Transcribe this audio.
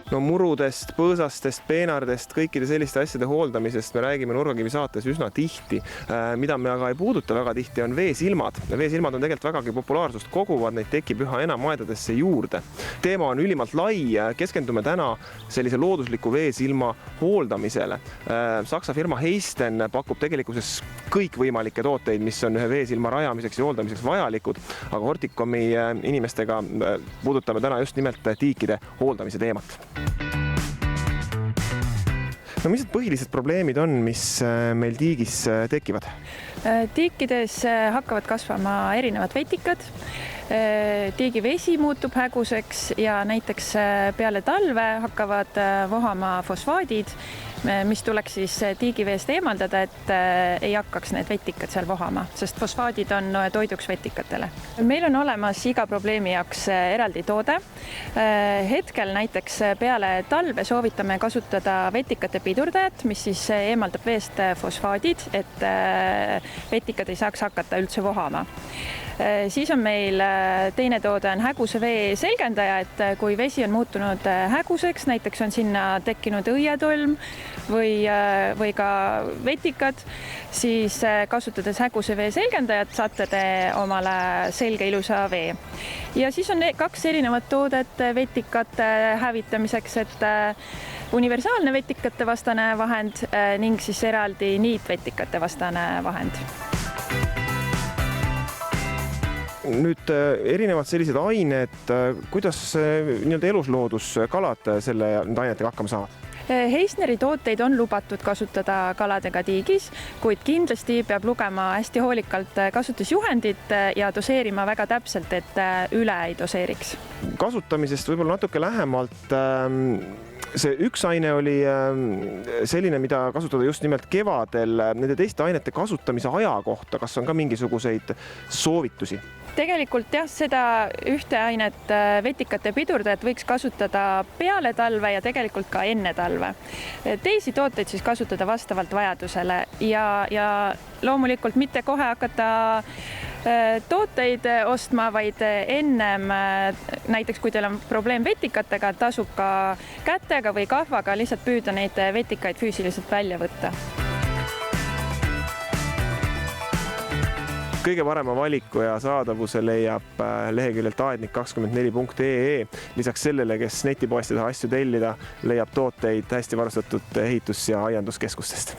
No murudest, põõsastest, peenardest, kõikide selliste asjade hooldamisest me räägime Nurgakivi saates üsna tihti. Mida me aga ei puuduta väga tihti on veesilmad. Veesilmad on tegelikult vägagi populaarsust koguvad, neid tekib üha enam aedadesse juurde. Teema on ülimalt lai, keskendume täna sellise loodusliku veesilma hooldamisele. Saksa firma Heisten pakub tegelikkuses kõikvõimalikke tooteid, mis on ühe veesilma rajamiseks ja hooldamiseks vajalikud, aga Horticomi inimestega puudutame täna just nimelt tiikide hooldamise teemat. No mis need põhilised probleemid on, mis meil tiigis tekivad? Tiikides hakkavad kasvama erinevad vetikad. Tiigi vesi muutub häguseks ja näiteks peale talve hakkavad vohama fosfaadid, mis tuleks siis tiigiveest eemaldada, et ei hakkaks need vetikad seal vohama, sest fosfaadid on toiduks vetikatele. Meil on olemas iga probleemi jaoks eraldi toode. Hetkel näiteks peale talve soovitame kasutada vetikate pidurdajat, mis siis eemaldab veest fosfaadid, et vetikad ei saaks hakata üldse vohama. Siis on meil teine toode on häguse vee selgendaja, et kui vesi on muutunud häguseks, näiteks on sinna tekkinud õietolm või ka vetikad, siis kasutades häguse vee selgendajat saate te omale selge ilusa vee. Ja siis on kaks erinevat toodet vetikate hävitamiseks, et universaalne vetikate vastane vahend ning siis eraldi niitvetikate vastane vahend. Nüüd erinevad sellised ained, kuidas nii-öelda elusloodus kalad selle ainetega hakkama saavad? Heisneri tooteid on lubatud kasutada kaladega tiigis, kuid kindlasti peab lugema hästi hoolikalt kasutusjuhendit ja doseerima väga täpselt, et üle ei doseeriks. Kasutamisest võib-olla natuke lähemalt. See üks aine oli selline, mida kasutada just nimelt kevadel. Nende teiste ainete kasutamise aja kohta, kas on ka mingisuguseid soovitusi? Tegelikult jah, seda ühte ainet vetikate pidurdajat võiks kasutada peale talve ja tegelikult ka enne talve. Teisi tooteid siis kasutada vastavalt vajadusele ja loomulikult mitte kohe hakata tooteid ostma, vaid ennem, näiteks kui teil on probleem vetikatega, tasub ka kätega või kahvaga lihtsalt püüda neid vetikaid füüsiliselt välja võtta. Kõige parema valiku ja saadavuse leiab leheküljelt aednik24.ee. Lisaks sellele, kes netipoest ei taha asju tellida, leiab tooteid hästi varustatud ehitus- ja aianduskeskustest.